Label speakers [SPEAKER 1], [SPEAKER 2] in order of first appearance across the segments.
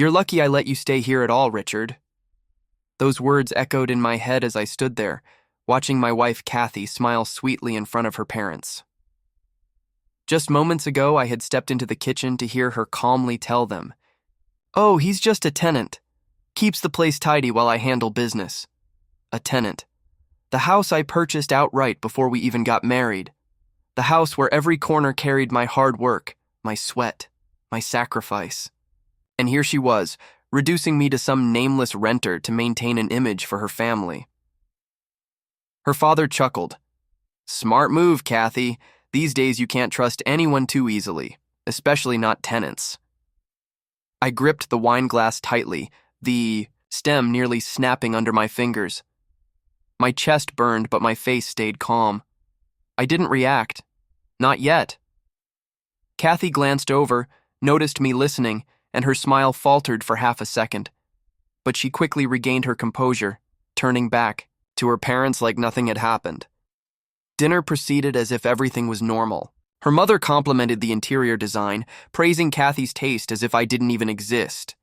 [SPEAKER 1] You're lucky I let you stay here at all, Richard. Those words echoed in my head as I stood there, watching my wife Kathy smile sweetly in front of her parents. Just moments ago, I had stepped into the kitchen to hear her calmly tell them, "Oh, he's just a tenant. Keeps the place tidy while I handle business." A tenant. The house I purchased outright before we even got married. The house where every corner carried my hard work, my sweat, my sacrifice. And here she was, reducing me to some nameless renter to maintain an image for her family. Her father chuckled. "Smart move, Kathy. These days you can't trust anyone too easily, especially not tenants." I gripped the wine glass tightly, the stem nearly snapping under my fingers. My chest burned, but my face stayed calm. I didn't react. Not yet. Kathy glanced over, noticed me listening, and her smile faltered for half a second. But she quickly regained her composure, turning back to her parents like nothing had happened. Dinner proceeded as if everything was normal. Her mother complimented the interior design, praising Kathy's taste as if I didn't even exist.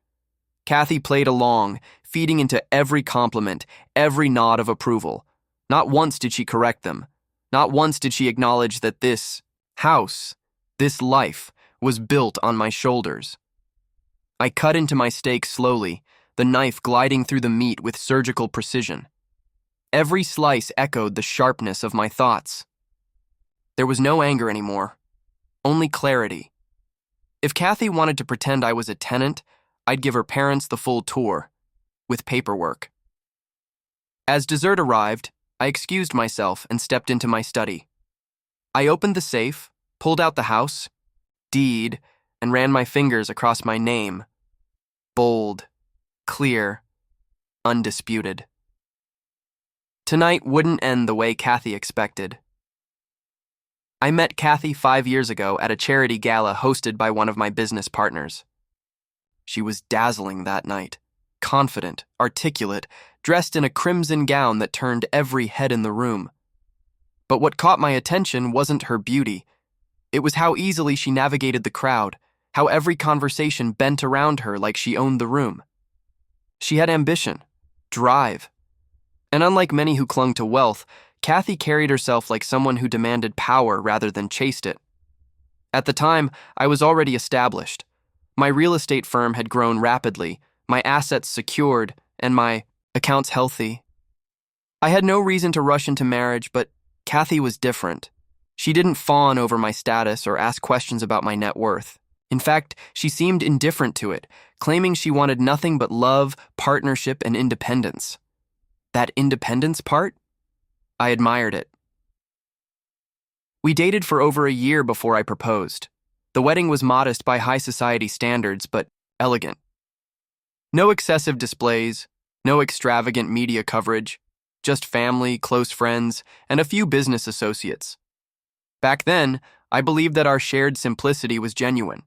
[SPEAKER 1] Kathy played along, feeding into every compliment, every nod of approval. Not once did she correct them. Not once did she acknowledge that this house, this life, was built on my shoulders. I cut into my steak slowly, the knife gliding through the meat with surgical precision. Every slice echoed the sharpness of my thoughts. There was no anger anymore, only clarity. If Kathy wanted to pretend I was a tenant, I'd give her parents the full tour, with paperwork. As dessert arrived, I excused myself and stepped into my study. I opened the safe, pulled out the house, deed, and ran my fingers across my name. Bold, clear, undisputed. Tonight wouldn't end the way Kathy expected. I met Kathy 5 years ago at a charity gala hosted by one of my business partners. She was dazzling that night, confident, articulate, dressed in a crimson gown that turned every head in the room. But what caught my attention wasn't her beauty. It was how easily she navigated the crowd, how every conversation bent around her like she owned the room. She had ambition, drive. And unlike many who clung to wealth, Kathy carried herself like someone who demanded power rather than chased it. At the time, I was already established. My real estate firm had grown rapidly, my assets secured, and my accounts healthy. I had no reason to rush into marriage, but Kathy was different. She didn't fawn over my status or ask questions about my net worth. In fact, she seemed indifferent to it, claiming she wanted nothing but love, partnership, and independence. That independence part? I admired it. We dated for over a year before I proposed. The wedding was modest by high society standards, but elegant. No excessive displays, no extravagant media coverage, just family, close friends, and a few business associates. Back then, I believed that our shared simplicity was genuine.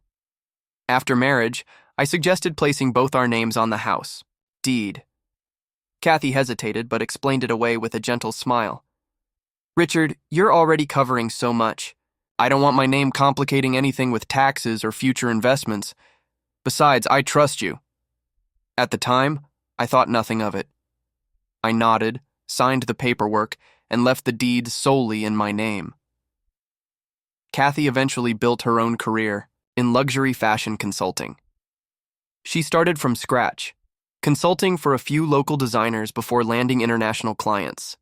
[SPEAKER 1] After marriage, I suggested placing both our names on the house, deed. Kathy hesitated but explained it away with a gentle smile. "Richard, you're already covering so much. I don't want my name complicating anything with taxes or future investments. Besides, I trust you." At the time, I thought nothing of it. I nodded, signed the paperwork, and left the deed solely in my name. Kathy eventually built her own career in luxury fashion consulting. She started from scratch, consulting for a few local designers before landing international clients.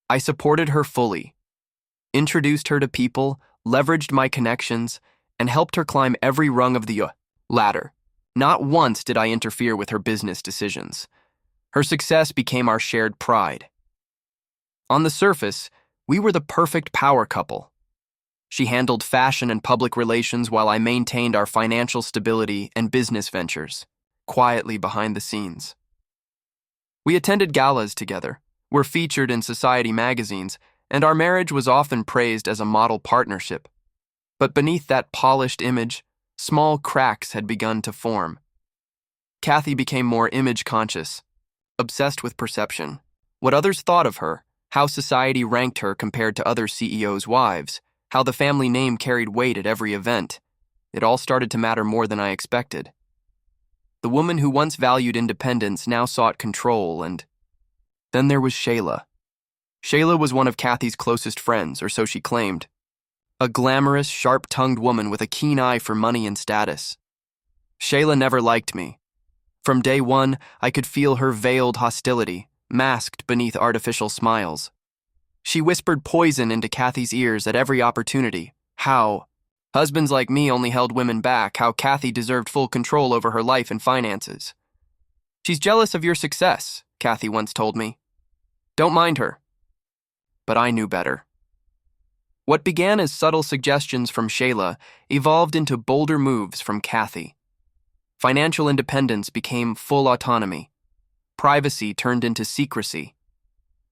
[SPEAKER 1] I supported her fully, introduced her to people, leveraged my connections, and helped her climb every rung of the ladder. Not once did I interfere with her business decisions. Her success became our shared pride. On the surface, we were the perfect power couple. She handled fashion and public relations while I maintained our financial stability and business ventures, quietly behind the scenes. We attended galas together, were featured in society magazines, and our marriage was often praised as a model partnership. But beneath that polished image, small cracks had begun to form. Kathy became more image-conscious, obsessed with perception, what others thought of her, how society ranked her compared to other CEOs' wives, how the family name carried weight at every event. It all started to matter more than I expected. The woman who once valued independence now sought control, and then there was Shayla. Shayla was one of Kathy's closest friends, or so she claimed. A glamorous, sharp-tongued woman with a keen eye for money and status. Shayla never liked me. From day one, I could feel her veiled hostility, masked beneath artificial smiles. She whispered poison into Kathy's ears at every opportunity. How husbands like me only held women back, how Kathy deserved full control over her life and finances. She's jealous of your success, Kathy once told me. Don't mind her. But I knew better. What began as subtle suggestions from Shayla evolved into bolder moves from Kathy. Financial independence became full autonomy. Privacy turned into secrecy.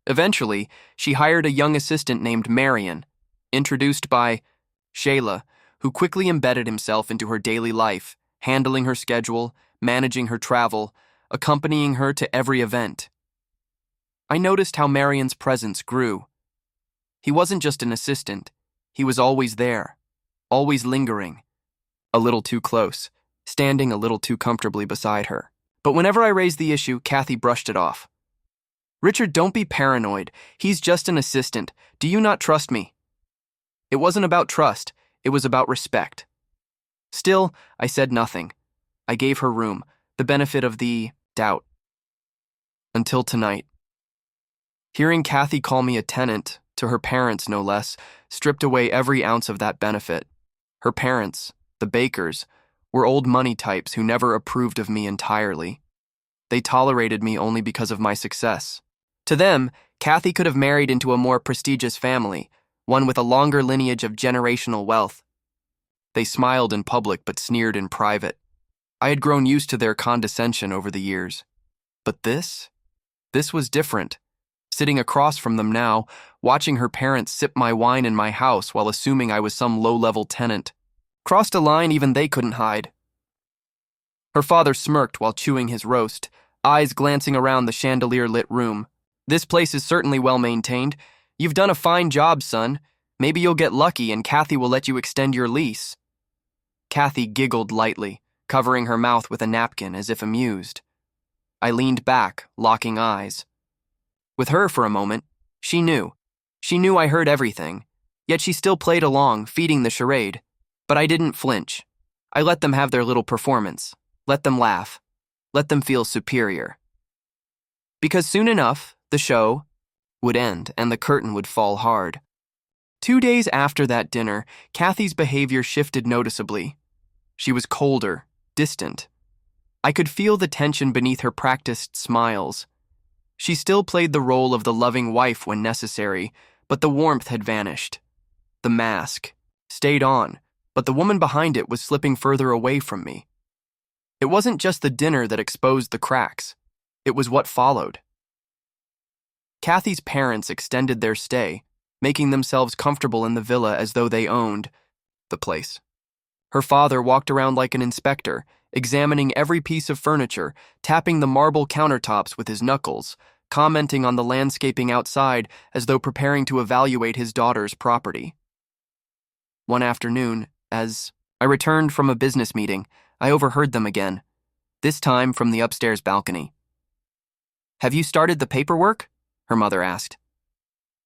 [SPEAKER 1] Eventually, she hired a young assistant named Marion, introduced by Shayla, who quickly embedded himself into her daily life, handling her schedule, managing her travel, accompanying her to every event. I noticed how Marion's presence grew. He wasn't just an assistant, he was always there, always lingering, a little too close, standing a little too comfortably beside her. But whenever I raised the issue, Kathy brushed it off. Richard, don't be paranoid. He's just an assistant. Do you not trust me? It wasn't about trust, it was about respect. Still, I said nothing. I gave her room, the benefit of the doubt. Until tonight. Hearing Kathy call me a tenant, to her parents no less, stripped away every ounce of that benefit. Her parents, the Bakers, were old money types who never approved of me entirely. They tolerated me only because of my success. To them, Kathy could have married into a more prestigious family, one with a longer lineage of generational wealth. They smiled in public but sneered in private. I had grown used to their condescension over the years. But this was different. Sitting across from them now, watching her parents sip my wine in my house while assuming I was some low-level tenant. Crossed a line even they couldn't hide. Her father smirked while chewing his roast, eyes glancing around the chandelier-lit room. This place is certainly well-maintained. You've done a fine job, son. Maybe you'll get lucky and Kathy will let you extend your lease. Kathy giggled lightly, covering her mouth with a napkin as if amused. I leaned back, locking eyes. With her for a moment, she knew. She knew I heard everything, yet she still played along, feeding the charade. But I didn't flinch. I let them have their little performance. Let them laugh. Let them feel superior. Because soon enough, the show would end and the curtain would fall hard. 2 days after that dinner, Kathy's behavior shifted noticeably. She was colder, distant. I could feel the tension beneath her practiced smiles. She still played the role of the loving wife when necessary, but the warmth had vanished. The mask stayed on, but the woman behind it was slipping further away from me. It wasn't just the dinner that exposed the cracks. It was what followed. Kathy's parents extended their stay, making themselves comfortable in the villa as though they owned the place. Her father walked around like an inspector, examining every piece of furniture, tapping the marble countertops with his knuckles, commenting on the landscaping outside as though preparing to evaluate his daughter's property. One afternoon, as I returned from a business meeting, I overheard them again, this time from the upstairs balcony. "Have you started the paperwork?" her mother asked.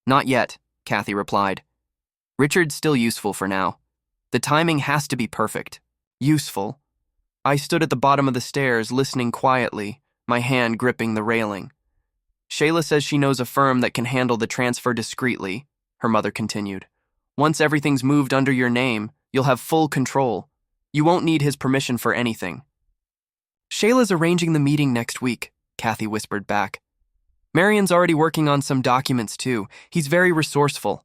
[SPEAKER 1] "Not yet," Kathy replied. "Richard's still useful for now. The timing has to be perfect." Useful. I stood at the bottom of the stairs, listening quietly, my hand gripping the railing. "Shayla says she knows a firm that can handle the transfer discreetly," her mother continued. "Once everything's moved under your name, you'll have full control. You won't need his permission for anything." "Shayla's arranging the meeting next week," Kathy whispered back. "Marion's already working on some documents too. He's very resourceful."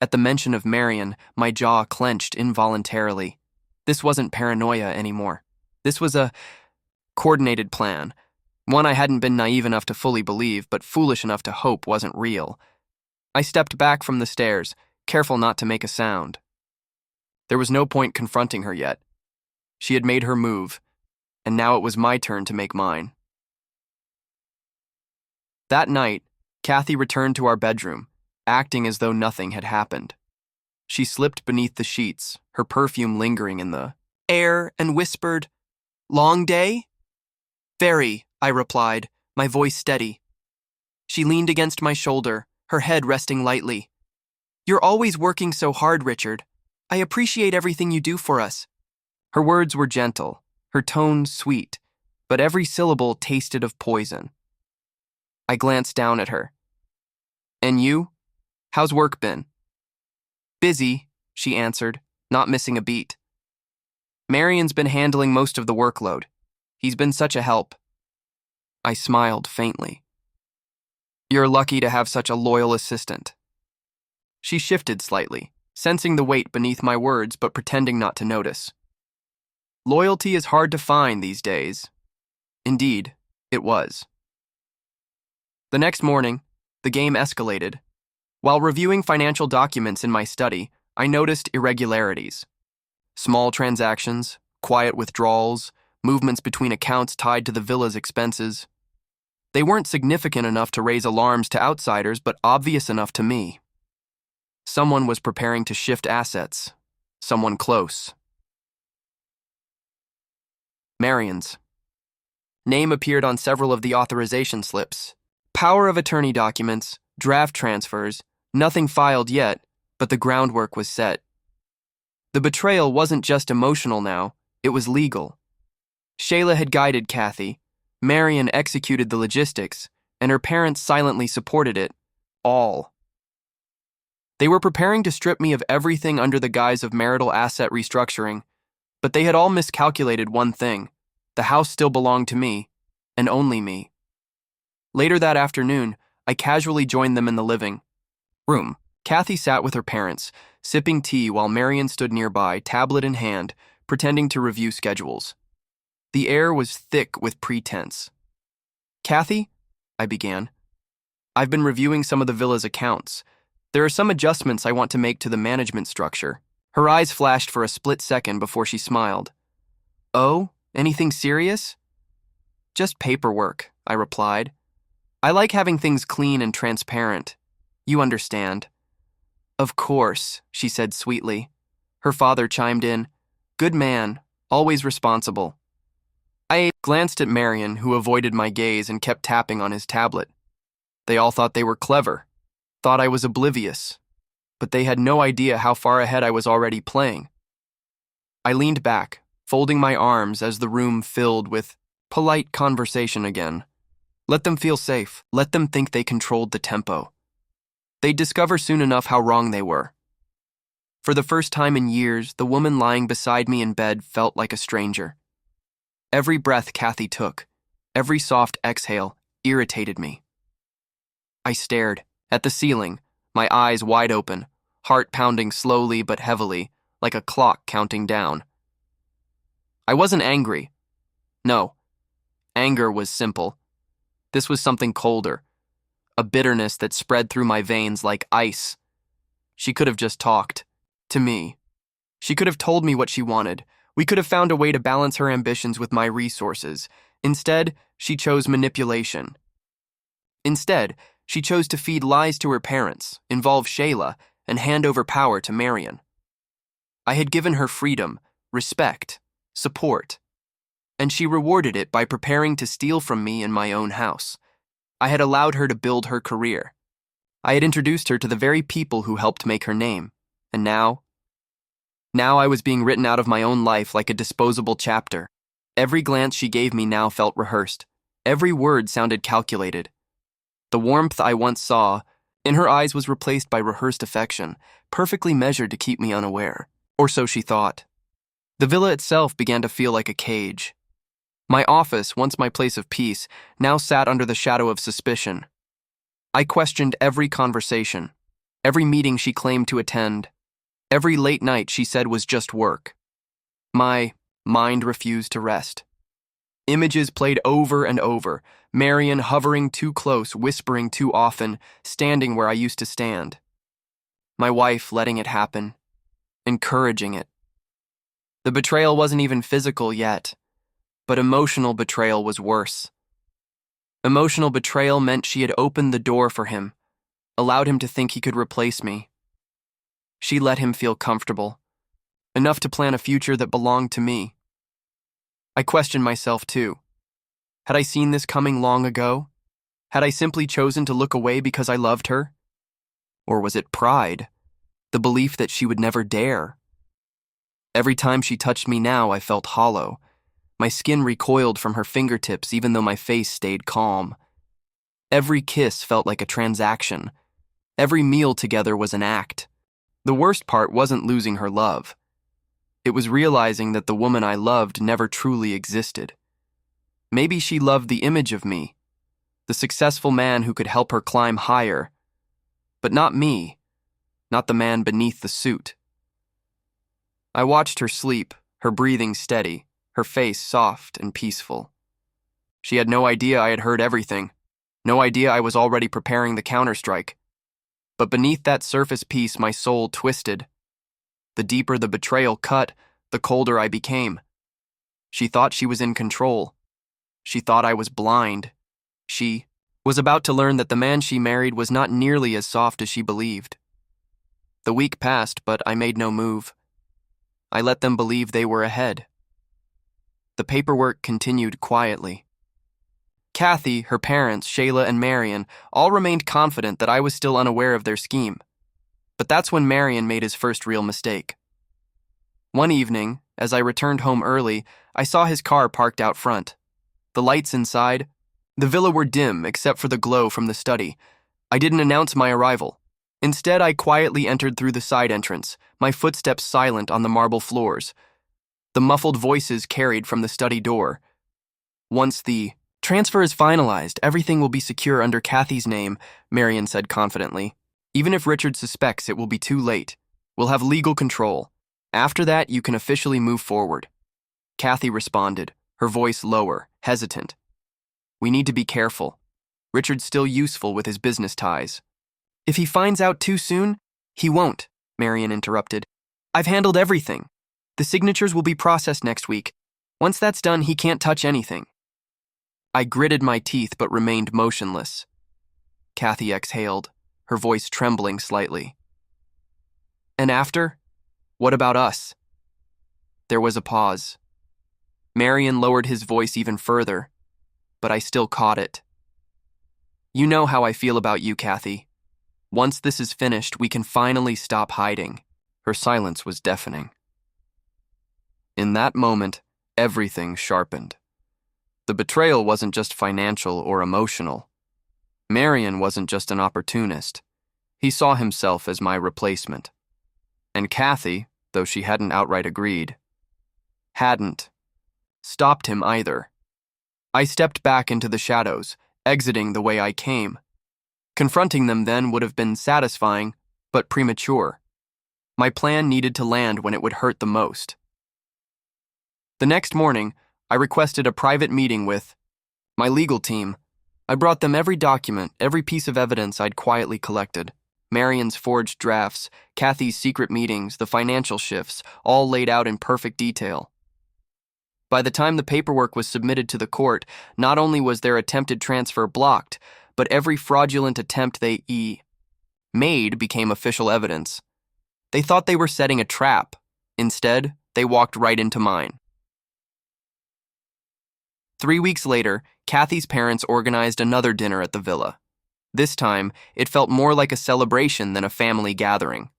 [SPEAKER 1] At the mention of Marion, my jaw clenched involuntarily. This wasn't paranoia anymore. This was a coordinated plan. One I hadn't been naive enough to fully believe, but foolish enough to hope wasn't real. I stepped back from the stairs, careful not to make a sound. There was no point confronting her yet. She had made her move, and now it was my turn to make mine. That night, Kathy returned to our bedroom, acting as though nothing had happened. She slipped beneath the sheets, her perfume lingering in the air, and whispered, "Long day?" Very, I replied, my voice steady. She leaned against my shoulder, her head resting lightly. You're always working so hard, Richard. I appreciate everything you do for us. Her words were gentle, her tone sweet, but every syllable tasted of poison. I glanced down at her. And you? How's work been? Busy, she answered, not missing a beat. Marion's been handling most of the workload. He's been such a help. I smiled faintly. You're lucky to have such a loyal assistant. She shifted slightly, sensing the weight beneath my words but pretending not to notice. Loyalty is hard to find these days. Indeed, it was. The next morning, the game escalated. While reviewing financial documents in my study, I noticed irregularities. Small transactions, quiet withdrawals, movements between accounts tied to the villa's expenses. They weren't significant enough to raise alarms to outsiders, but obvious enough to me. Someone was preparing to shift assets. Someone close. Marion's name appeared on several of the authorization slips. Power of attorney documents, draft transfers, nothing filed yet, but the groundwork was set. The betrayal wasn't just emotional now, it was legal. Shayla had guided Kathy, Marion executed the logistics, and her parents silently supported it, all. They were preparing to strip me of everything under the guise of marital asset restructuring, but they had all miscalculated one thing. The house still belonged to me, and only me. Later that afternoon, I casually joined them in the living room. Kathy sat with her parents, sipping tea while Marion stood nearby, tablet in hand, pretending to review schedules. The air was thick with pretense. Kathy, I began, I've been reviewing some of the villa's accounts. There are some adjustments I want to make to the management structure. Her eyes flashed for a split second before she smiled. Oh, anything serious? Just paperwork, I replied. I like having things clean and transparent. You understand. Of course, she said sweetly. Her father chimed in. Good man, always responsible. I glanced at Marion, who avoided my gaze and kept tapping on his tablet. They all thought they were clever, thought I was oblivious, but they had no idea how far ahead I was already playing. I leaned back, folding my arms as the room filled with polite conversation again. Let them feel safe. Let them think they controlled the tempo. They'd discover soon enough how wrong they were. For the first time in years, the woman lying beside me in bed felt like a stranger. Every breath Kathy took, every soft exhale, irritated me. I stared at the ceiling, my eyes wide open, heart pounding slowly but heavily, like a clock counting down. I wasn't angry. No, anger was simple. This was something colder, a bitterness that spread through my veins like ice. She could have just talked. To me. She could have told me what she wanted. We could have found a way to balance her ambitions with my resources. Instead, she chose manipulation. Instead, she chose to feed lies to her parents, involve Shayla, and hand over power to Marion. I had given her freedom, respect, support, and she rewarded it by preparing to steal from me in my own house. I had allowed her to build her career. I had introduced her to the very people who helped make her name. And now I was being written out of my own life like a disposable chapter. Every glance she gave me now felt rehearsed. Every word sounded calculated. The warmth I once saw in her eyes was replaced by rehearsed affection, perfectly measured to keep me unaware. Or so she thought. The villa itself began to feel like a cage. My office, once my place of peace, now sat under the shadow of suspicion. I questioned every conversation, every meeting she claimed to attend, every late night she said was just work. My mind refused to rest. Images played over and over, Marion hovering too close, whispering too often, standing where I used to stand. My wife letting it happen, encouraging it. The betrayal wasn't even physical yet, but emotional betrayal was worse. Emotional betrayal meant she had opened the door for him, allowed him to think he could replace me. She let him feel comfortable, enough to plan a future that belonged to me. I questioned myself too. Had I seen this coming long ago? Had I simply chosen to look away because I loved her? Or was it pride, the belief that she would never dare? Every time she touched me now, I felt hollow. My skin recoiled from her fingertips even though my face stayed calm. Every kiss felt like a transaction. Every meal together was an act. The worst part wasn't losing her love. It was realizing that the woman I loved never truly existed. Maybe she loved the image of me, the successful man who could help her climb higher, but not me, not the man beneath the suit. I watched her sleep, her breathing steady, her face soft and peaceful. She had no idea I had heard everything, no idea I was already preparing the counterstrike. But beneath that surface peace, my soul twisted. The deeper the betrayal cut, the colder I became. She thought she was in control. She thought I was blind. She was about to learn that the man she married was not nearly as soft as she believed. The week passed, but I made no move. I let them believe they were ahead. The paperwork continued quietly. Kathy, her parents, Shayla, and Marion all remained confident that I was still unaware of their scheme. But that's when Marion made his first real mistake. One evening, as I returned home early, I saw his car parked out front. The lights inside, the villa were dim except for the glow from the study. I didn't announce my arrival. Instead, I quietly entered through the side entrance, my footsteps silent on the marble floors. The muffled voices carried from the study door. Once the transfer is finalized, everything will be secure under Kathy's name, Marion said confidently. Even if Richard suspects, it will be too late. We'll have legal control. After that, you can officially move forward. Kathy responded, her voice lower, hesitant. We need to be careful. Richard's still useful with his business ties. If he finds out too soon, he won't, Marion interrupted. I've handled everything. The signatures will be processed next week. Once that's done, he can't touch anything. I gritted my teeth but remained motionless. Kathy exhaled, her voice trembling slightly. And after? What about us? There was a pause. Marion lowered his voice even further, but I still caught it. You know how I feel about you, Kathy. Once this is finished, we can finally stop hiding. Her silence was deafening. In that moment, everything sharpened. The betrayal wasn't just financial or emotional. Marion wasn't just an opportunist. He saw himself as my replacement. And Kathy, though she hadn't outright agreed, hadn't stopped him either. I stepped back into the shadows, exiting the way I came. Confronting them then would have been satisfying, but premature. My plan needed to land when it would hurt the most. The next morning, I requested a private meeting with my legal team. I brought them every document, every piece of evidence I'd quietly collected. Marion's forged drafts, Kathy's secret meetings, the financial shifts, all laid out in perfect detail. By the time the paperwork was submitted to the court, not only was their attempted transfer blocked, but every fraudulent attempt they made became official evidence. They thought they were setting a trap. Instead, they walked right into mine. 3 weeks later, Kathy's parents organized another dinner at the villa. This time, it felt more like a celebration than a family gathering.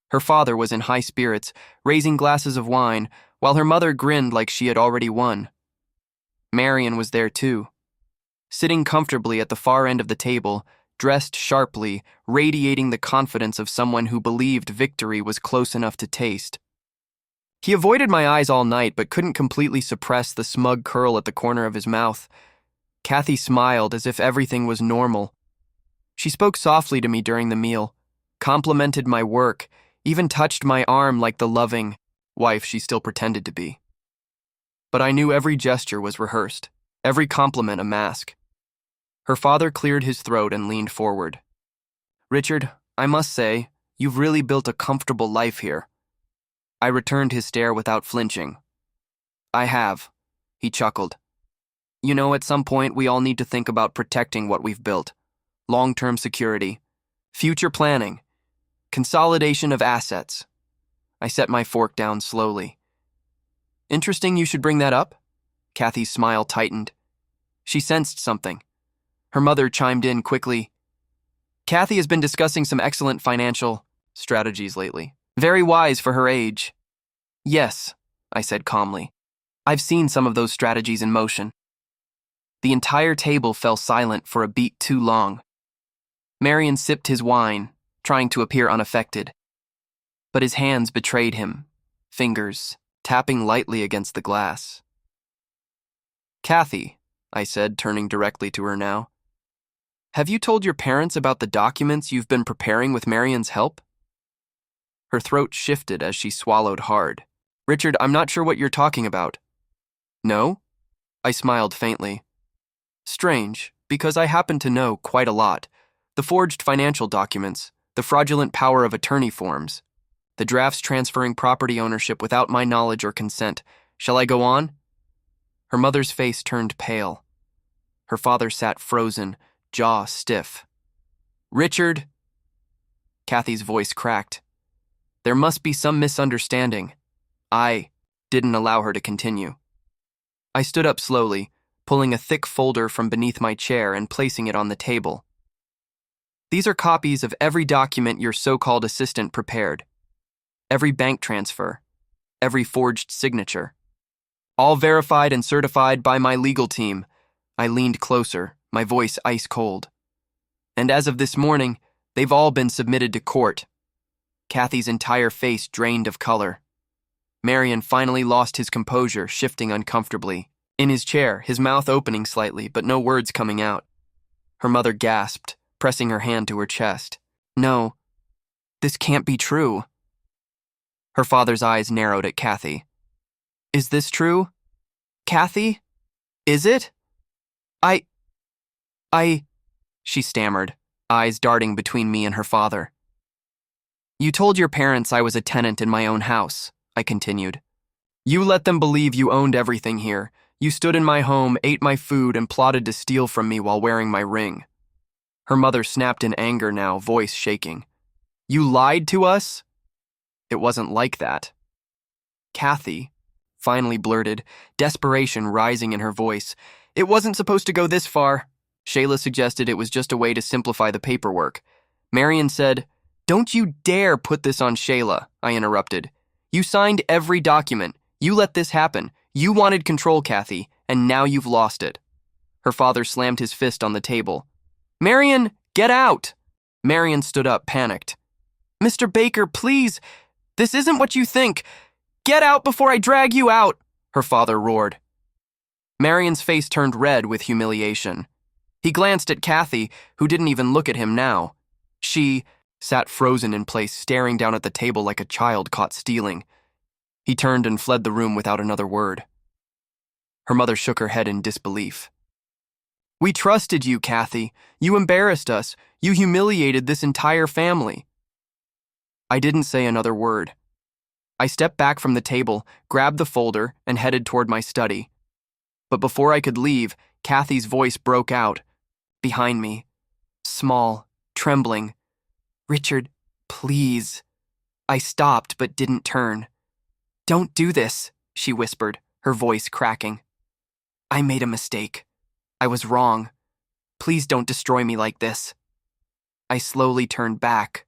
[SPEAKER 1] Her father was in high spirits, raising glasses of wine, while her mother grinned like she had already won. Marion was there too. Sitting comfortably at the far end of the table, dressed sharply, radiating the confidence of someone who believed victory was close enough to taste. He avoided my eyes all night but couldn't completely suppress the smug curl at the corner of his mouth. Kathy smiled as if everything was normal. She spoke softly to me during the meal, complimented my work, even touched my arm like the loving wife she still pretended to be. But I knew every gesture was rehearsed, every compliment a mask. Her father cleared his throat and leaned forward. Richard, I must say, you've really built a comfortable life here. I returned his stare without flinching. I have, he chuckled. You know, at some point we all need to think about protecting what we've built. Long-term security, future planning, consolidation of assets. I set my fork down slowly. Interesting you should bring that up. Kathy's smile tightened. She sensed something. Her mother chimed in quickly. Kathy has been discussing some excellent financial strategies lately. Very wise for her age. Yes, I said calmly. I've seen some of those strategies in motion. The entire table fell silent for a beat too long. Marion sipped his wine, trying to appear unaffected. But his hands betrayed him, fingers tapping lightly against the glass. Kathy, I said, turning directly to her now, have you told your parents about the documents you've been preparing with Marion's help? Her throat shifted as she swallowed hard. Richard, I'm not sure what you're talking about. No? I smiled faintly. Strange, because I happen to know quite a lot. The forged financial documents, the fraudulent power of attorney forms, the drafts transferring property ownership without my knowledge or consent. Shall I go on? Her mother's face turned pale. Her father sat frozen, jaw stiff. Richard! Kathy's voice cracked. There must be some misunderstanding. I didn't allow her to continue. I stood up slowly, pulling a thick folder from beneath my chair and placing it on the table. These are copies of every document your so-called assistant prepared. Every bank transfer. Every forged signature. All verified and certified by my legal team. I leaned closer, my voice ice cold. And as of this morning, they've all been submitted to court. Kathy's entire face drained of color. Marion finally lost his composure, shifting uncomfortably. In his chair, his mouth opening slightly, but no words coming out. Her mother gasped, pressing her hand to her chest. No, this can't be true. Her father's eyes narrowed at Kathy. Is this true? Kathy? Is it? She stammered, eyes darting between me and her father. You told your parents I was a tenant in my own house, I continued. You let them believe you owned everything here. You stood in my home, ate my food, and plotted to steal from me while wearing my ring. Her mother snapped in anger now, voice shaking. You lied to us? It wasn't like that. Kathy finally blurted, desperation rising in her voice. It wasn't supposed to go this far. Shayla suggested it was just a way to simplify the paperwork. Marion said, Don't you dare put this on Shayla, I interrupted. You signed every document. You let this happen. You wanted control, Kathy, and now you've lost it. Her father slammed his fist on the table. Marion, get out! Marion stood up, panicked. Mr. Baker, please! This isn't what you think! Get out before I drag you out! Her father roared. Marion's face turned red with humiliation. He glanced at Kathy, who didn't even look at him now. She sat frozen in place, staring down at the table like a child caught stealing. He turned and fled the room without another word. Her mother shook her head in disbelief. We trusted you, Kathy. You embarrassed us. You humiliated this entire family. I didn't say another word. I stepped back from the table, grabbed the folder, and headed toward my study. But before I could leave, Kathy's voice broke out, behind me, small, trembling. Richard, please. I stopped but didn't turn. Don't do this, she whispered, her voice cracking. I made a mistake. I was wrong. Please don't destroy me like this. I slowly turned back,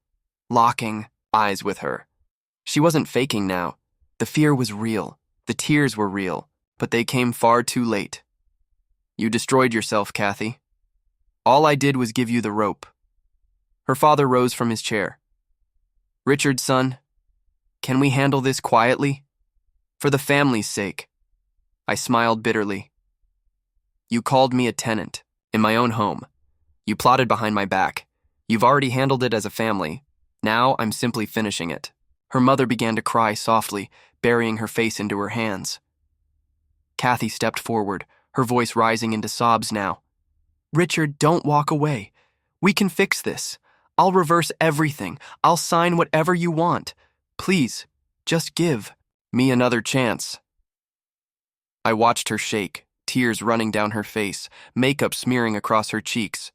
[SPEAKER 1] locking eyes with her. She wasn't faking now. The fear was real. The tears were real, but they came far too late. You destroyed yourself, Kathy. All I did was give you the rope. Her father rose from his chair. Richard, son, can we handle this quietly? For the family's sake. I smiled bitterly. You called me a tenant in my own home. You plotted behind my back. You've already handled it as a family. Now I'm simply finishing it. Her mother began to cry softly, burying her face into her hands. Kathy stepped forward, her voice rising into sobs now. Richard, don't walk away. We can fix this. I'll reverse everything. I'll sign whatever you want. Please, just give me another chance. I watched her shake, tears running down her face, makeup smearing across her cheeks.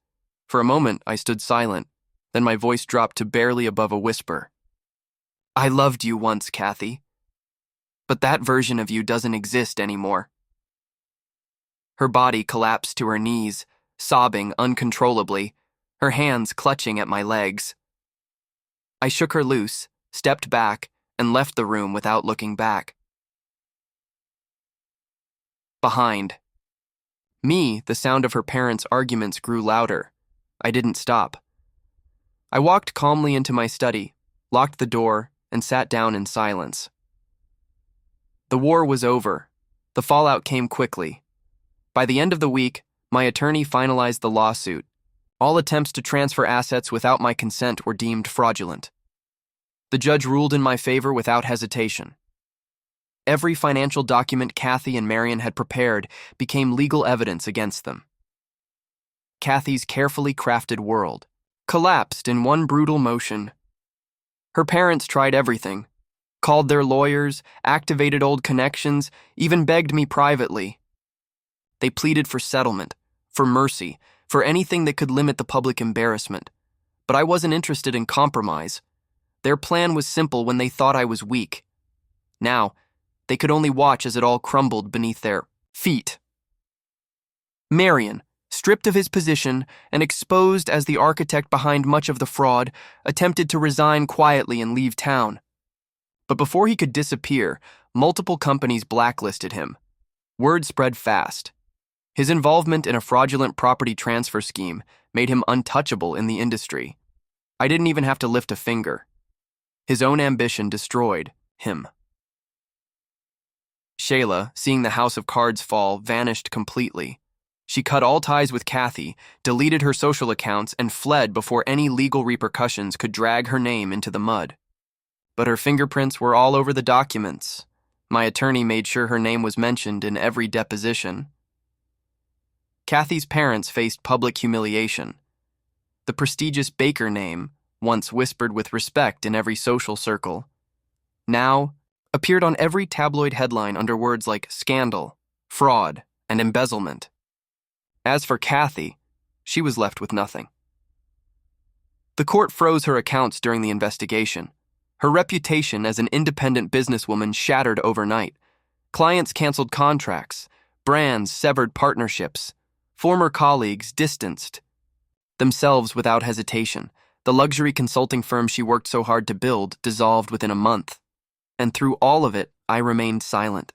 [SPEAKER 1] For a moment, I stood silent. Then my voice dropped to barely above a whisper. I loved you once, Kathy. But that version of you doesn't exist anymore. Her body collapsed to her knees, sobbing uncontrollably, her hands clutching at my legs. I shook her loose, stepped back, and left the room without looking back. Behind me, the sound of her parents' arguments grew louder. I didn't stop. I walked calmly into my study, locked the door, and sat down in silence. The war was over. The fallout came quickly. By the end of the week, my attorney finalized the lawsuit. All attempts to transfer assets without my consent were deemed fraudulent. The judge ruled in my favor without hesitation. Every financial document Kathy and Marion had prepared became legal evidence against them. Kathy's carefully crafted world collapsed in one brutal motion. Her parents tried everything, called their lawyers, activated old connections, even begged me privately. They pleaded for settlement, for mercy, for anything that could limit the public embarrassment. But I wasn't interested in compromise. Their plan was simple when they thought I was weak. Now, they could only watch as it all crumbled beneath their feet. Marion, stripped of his position and exposed as the architect behind much of the fraud, attempted to resign quietly and leave town. But before he could disappear, multiple companies blacklisted him. Word spread fast. His involvement in a fraudulent property transfer scheme made him untouchable in the industry. I didn't even have to lift a finger. His own ambition destroyed him. Shayla, seeing the house of cards fall, vanished completely. She cut all ties with Kathy, deleted her social accounts, and fled before any legal repercussions could drag her name into the mud. But her fingerprints were all over the documents. My attorney made sure her name was mentioned in every deposition. Kathy's parents faced public humiliation. The prestigious Baker name, once whispered with respect in every social circle, now appeared on every tabloid headline under words like scandal, fraud, and embezzlement. As for Kathy, she was left with nothing. The court froze her accounts during the investigation. Her reputation as an independent businesswoman shattered overnight. Clients canceled contracts, brands severed partnerships, former colleagues distanced themselves without hesitation. The luxury consulting firm she worked so hard to build dissolved within a month. And through all of it, I remained silent.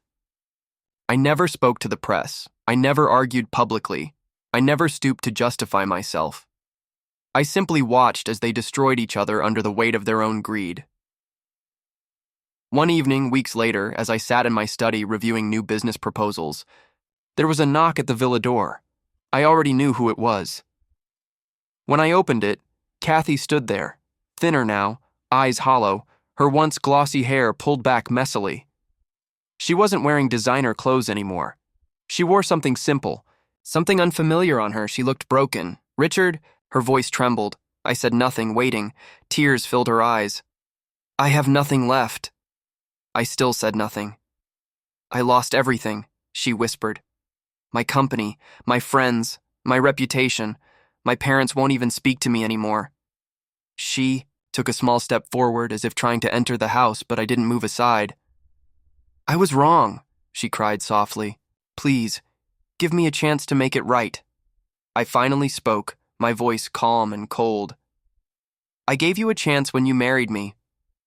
[SPEAKER 1] I never spoke to the press. I never argued publicly. I never stooped to justify myself. I simply watched as they destroyed each other under the weight of their own greed. One evening, weeks later, as I sat in my study reviewing new business proposals, there was a knock at the villa door. I already knew who it was. When I opened it, Kathy stood there, thinner now, eyes hollow, her once glossy hair pulled back messily. She wasn't wearing designer clothes anymore. She wore something simple, something unfamiliar on her. She looked broken. "Richard," her voice trembled. I said nothing, waiting. Tears filled her eyes. "I have nothing left." I still said nothing. "I lost everything," she whispered. "My company, my friends, my reputation. My parents won't even speak to me anymore." She took a small step forward as if trying to enter the house, but I didn't move aside. "I was wrong," she cried softly. "Please, give me a chance to make it right." I finally spoke, my voice calm and cold. "I gave you a chance when you married me.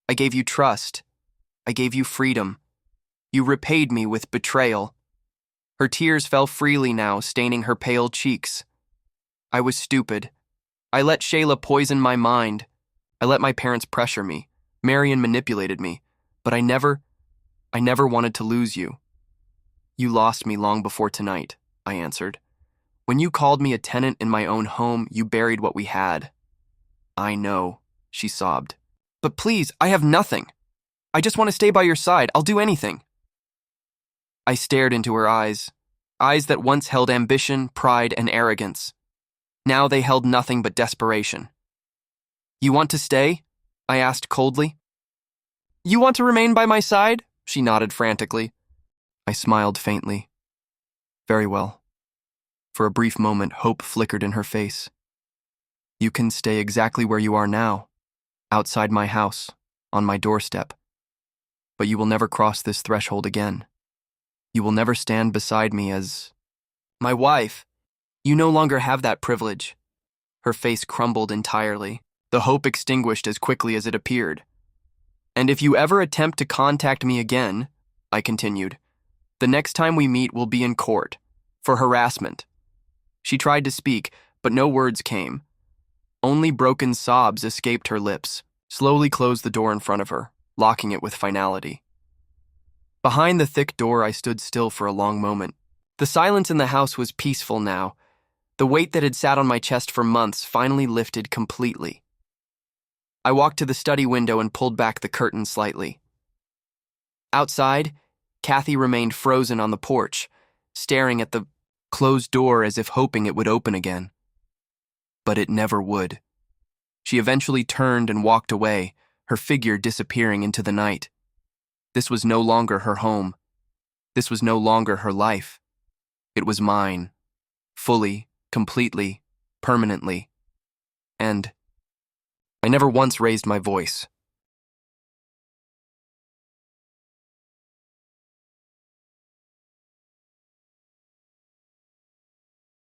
[SPEAKER 1] I gave you trust. I gave you freedom. You repaid me with betrayal." Her tears fell freely now, staining her pale cheeks. "I was stupid. I let Shayla poison my mind. I let my parents pressure me. Marion manipulated me. But I never wanted to lose you." "You lost me long before tonight," I answered. "When you called me a tenant in my own home, you buried what we had." "I know," she sobbed. "But please, I have nothing. I just want to stay by your side. I'll do anything." I stared into her eyes that once held ambition, pride, and arrogance. Now they held nothing but desperation. "You want to stay?" I asked coldly. "You want to remain by my side?" She nodded frantically. I smiled faintly. "Very well." For a brief moment, hope flickered in her face. "You can stay exactly where you are now, outside my house, on my doorstep. But you will never cross this threshold again. You will never stand beside me as My wife, you no longer have that privilege. Her face crumbled entirely, the hope extinguished as quickly as it appeared. And if you ever attempt to contact me again, I continued, the next time we meet will be in court, for harassment. She tried to speak, but no words came. Only broken sobs escaped her lips, slowly closed the door in front of her, locking it with finality. Behind the thick door, I stood still for a long moment. The silence in the house was peaceful now. The weight that had sat on my chest for months finally lifted completely. I walked to the study window and pulled back the curtain slightly. Outside, Kathy remained frozen on the porch, staring at the closed door as if hoping it would open again. But it never would. She eventually turned and walked away, her figure disappearing into the night. This was no longer her home. This was no longer her life. It was mine, fully, completely, permanently. And I never once raised my voice.